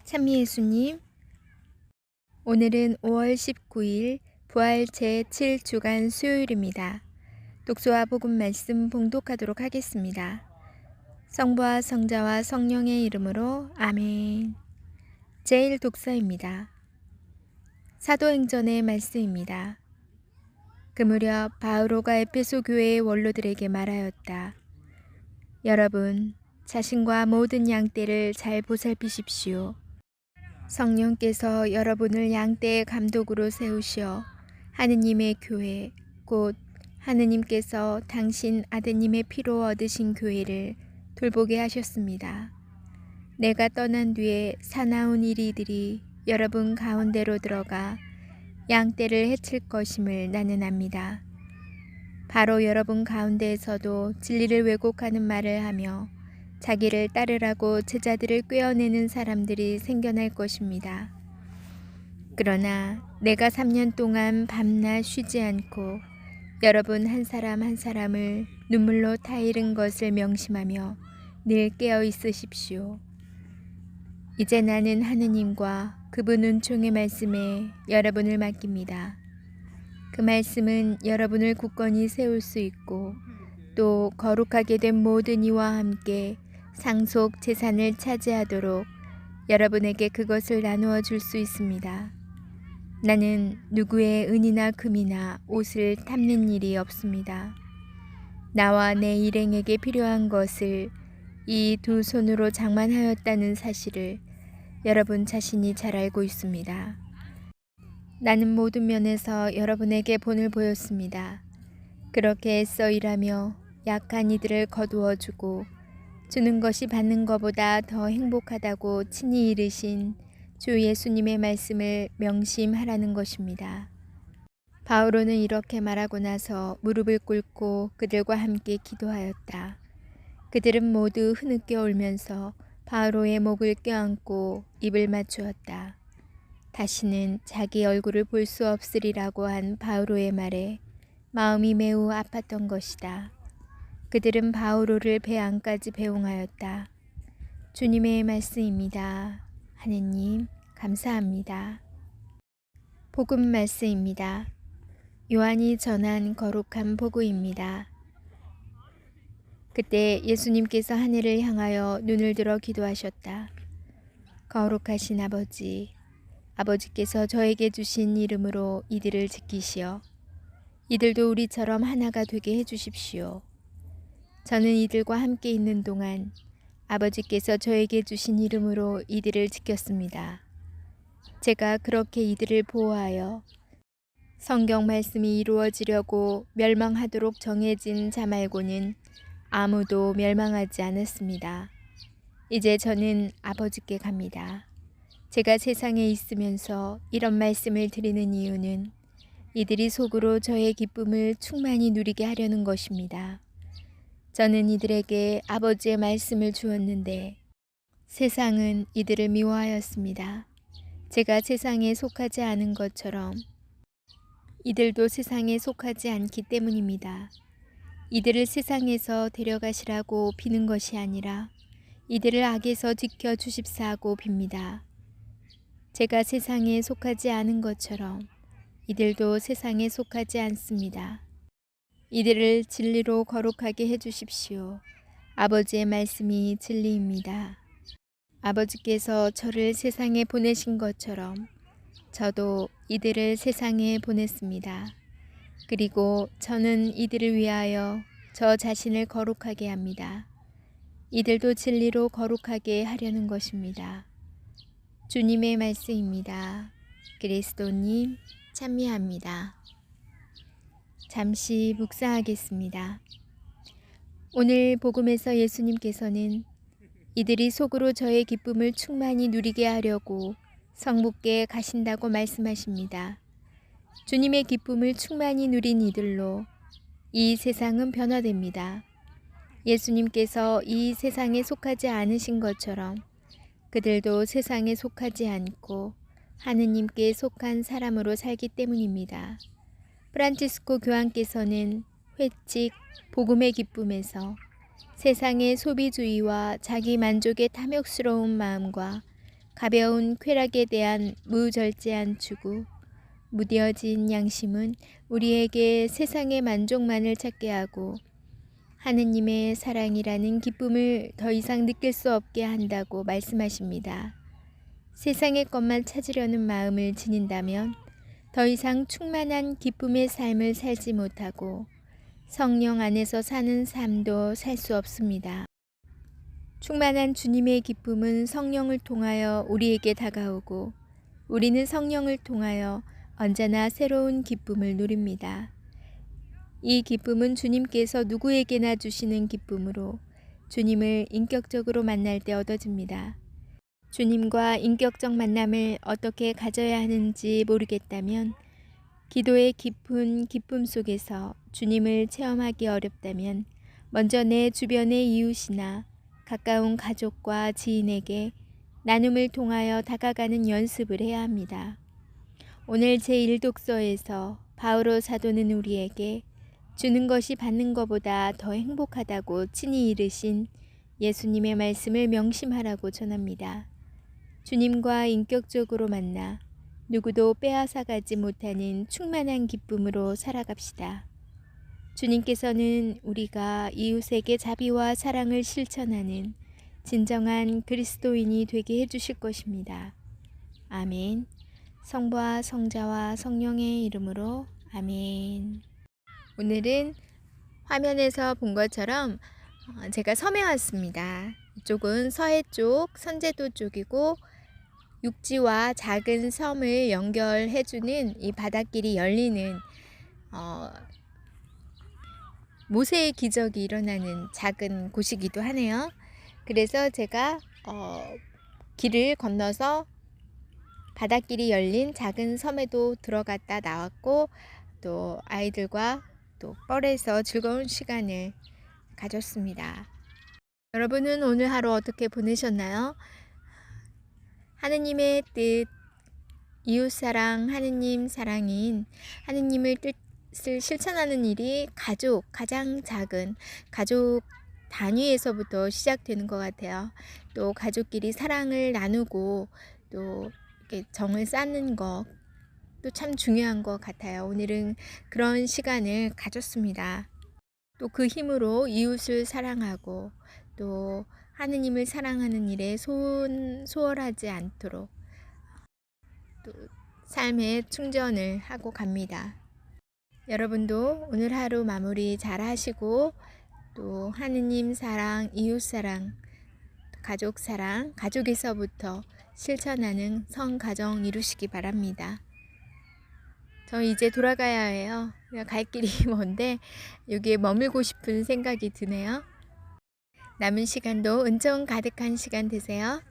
찬미 예수님, 오늘은 5월 19일 부활 제7주간 수요일입니다. 독서와 복음 말씀 봉독하도록 하겠습니다. 성부와 성자와 성령의 이름으로 아멘. 제1독서입니다. 사도행전의 말씀입니다. 그 무렵 바오로가 에베소 교회의 원로들에게 말하였다. 여러분, 자신과 모든 양떼를 잘 보살피십시오. 성령께서 여러분을 양떼의 감독으로 세우시어 하느님의 교회, 곧 하느님께서 당신 아드님의 피로 얻으신 교회를 돌보게 하셨습니다. 내가 떠난 뒤에 사나운 이리들이 여러분 가운데로 들어가 양떼를 해칠 것임을 나는 압니다. 바로 여러분 가운데에서도 진리를 왜곡하는 말을 하며 자기를 따르라고 제자들을 꿰어내는 사람들이 생겨날 것입니다. 그러나 내가 3년 동안 밤낮 쉬지 않고 여러분 한 사람 한 사람을 눈물로 타이른 것을 명심하며 늘 깨어 있으십시오. 이제 나는 하느님과 그분 은총의 말씀에 여러분을 맡깁니다. 그 말씀은 여러분을 굳건히 세울 수 있고 또 거룩하게 된 모든 이와 함께 상속 재산을 차지하도록 여러분에게 그것을 나누어 줄 수 있습니다. 나는 누구의 은이나 금이나 옷을 탐는 일이 없습니다. 나와 내 일행에게 필요한 것을 이 두 손으로 장만하였다는 사실을 여러분 자신이 잘 알고 있습니다. 나는 모든 면에서 여러분에게 본을 보였습니다. 그렇게 애써 일하며 약한 이들을 거두어주고 주는 것이 받는 것보다 더 행복하다고 친히 이르신 주 예수님의 말씀을 명심하라는 것입니다. 바오로는 이렇게 말하고 나서 무릎을 꿇고 그들과 함께 기도하였다. 그들은 모두 흐느껴 울면서 바오로의 목을 껴안고 입을 맞추었다. 다시는 자기 얼굴을 볼 수 없으리라고 한 바오로의 말에 마음이 매우 아팠던 것이다. 그들은 바오로를 배 안까지 배웅하였다. 주님의 말씀입니다. 하느님 감사합니다. 복음 말씀입니다. 요한이 전한 거룩한 복음입니다. 그때 예수님께서 하늘을 향하여 눈을 들어 기도하셨다. 거룩하신 아버지, 아버지께서 저에게 주신 이름으로 이들을 지키시어 이들도 우리처럼 하나가 되게 해주십시오. 저는 이들과 함께 있는 동안 아버지께서 저에게 주신 이름으로 이들을 지켰습니다. 제가 그렇게 이들을 보호하여 성경 말씀이 이루어지려고 멸망하도록 정해진 자 말고는 아무도 멸망하지 않았습니다. 이제 저는 아버지께 갑니다. 제가 세상에 있으면서 이런 말씀을 드리는 이유는 이들이 속으로 저의 기쁨을 충만히 누리게 하려는 것입니다. 저는 이들에게 아버지의 말씀을 주었는데 세상은 이들을 미워하였습니다. 제가 세상에 속하지 않은 것처럼 이들도 세상에 속하지 않기 때문입니다. 이들을 세상에서 데려가시라고 비는 것이 아니라 이들을 악에서 지켜 주십사 하고 빕니다. 제가 세상에 속하지 않은 것처럼 이들도 세상에 속하지 않습니다. 이들을 진리로 거룩하게 해주십시오. 아버지의 말씀이 진리입니다. 아버지께서 저를 세상에 보내신 것처럼 저도 이들을 세상에 보냈습니다. 그리고 저는 이들을 위하여 저 자신을 거룩하게 합니다. 이들도 진리로 거룩하게 하려는 것입니다. 주님의 말씀입니다. 그리스도님 찬미합니다. 잠시 묵상하겠습니다. 오늘 복음에서 예수님께서는 이들이 속으로 저의 기쁨을 충만히 누리게 하려고 성부께 가신다고 말씀하십니다. 주님의 기쁨을 충만히 누린 이들로 이 세상은 변화됩니다. 예수님께서 이 세상에 속하지 않으신 것처럼 그들도 세상에 속하지 않고 하느님께 속한 사람으로 살기 때문입니다. 프란치스코 교황께서는 회칙 복음의 기쁨에서 세상의 소비주의와 자기 만족의 탐욕스러운 마음과 가벼운 쾌락에 대한 무절제한 추구, 무뎌진 양심은 우리에게 세상의 만족만을 찾게 하고 하느님의 사랑이라는 기쁨을 더 이상 느낄 수 없게 한다고 말씀하십니다. 세상의 것만 찾으려는 마음을 지닌다면 더 이상 충만한 기쁨의 삶을 살지 못하고 성령 안에서 사는 삶도 살 수 없습니다. 충만한 주님의 기쁨은 성령을 통하여 우리에게 다가오고 우리는 성령을 통하여 언제나 새로운 기쁨을 누립니다. 이 기쁨은 주님께서 누구에게나 주시는 기쁨으로 주님을 인격적으로 만날 때 얻어집니다. 주님과 인격적 만남을 어떻게 가져야 하는지 모르겠다면, 기도의 깊은 기쁨 속에서 주님을 체험하기 어렵다면 먼저 내 주변의 이웃이나 가까운 가족과 지인에게 나눔을 통하여 다가가는 연습을 해야 합니다. 오늘 제1독서에서 바오로 사도는 우리에게 주는 것이 받는 것보다 더 행복하다고 친히 이르신 예수님의 말씀을 명심하라고 전합니다. 주님과 인격적으로 만나 누구도 빼앗아가지 못하는 충만한 기쁨으로 살아갑시다. 주님께서는 우리가 이웃에게 자비와 사랑을 실천하는 진정한 그리스도인이 되게 해주실 것입니다. 아멘. 성부와 성자와 성령의 이름으로 아멘. 오늘은 화면에서 본 것처럼 제가 섬에 왔습니다. 이쪽은 서해 쪽, 선제도 쪽이고 육지와 작은 섬을 연결해주는 이 바닷길이 열리는 모세의 기적이 일어나는 작은 곳이기도 하네요. 그래서 제가 길을 건너서 바닷길이 열린 작은 섬에도 들어갔다 나왔고 또 아이들과 또 뻘에서 즐거운 시간을 가졌습니다. 여러분은 오늘 하루 어떻게 보내셨나요? 하느님의 뜻, 이웃사랑, 하느님 사랑인 하느님의 뜻을 실천하는 일이 가장 작은 가족 단위에서부터 시작되는 것 같아요. 또 가족끼리 사랑을 나누고 또 이렇게 정을 쌓는 것 또 참 중요한 것 같아요. 오늘은 그런 시간을 가졌습니다. 또 그 힘으로 이웃을 사랑하고 또 하느님을 사랑하는 일에 소홀하지 않도록 또 삶의 충전을 하고 갑니다. 여러분도 오늘 하루 마무리 잘 하시고 또 하느님 사랑, 이웃 사랑, 가족 사랑, 가족에서부터 실천하는 성가정 이루시기 바랍니다. 저 이제 돌아가야 해요. 갈 길이 먼데 여기에 머물고 싶은 생각이 드네요. 남은 시간도 은총 가득한 시간 되세요.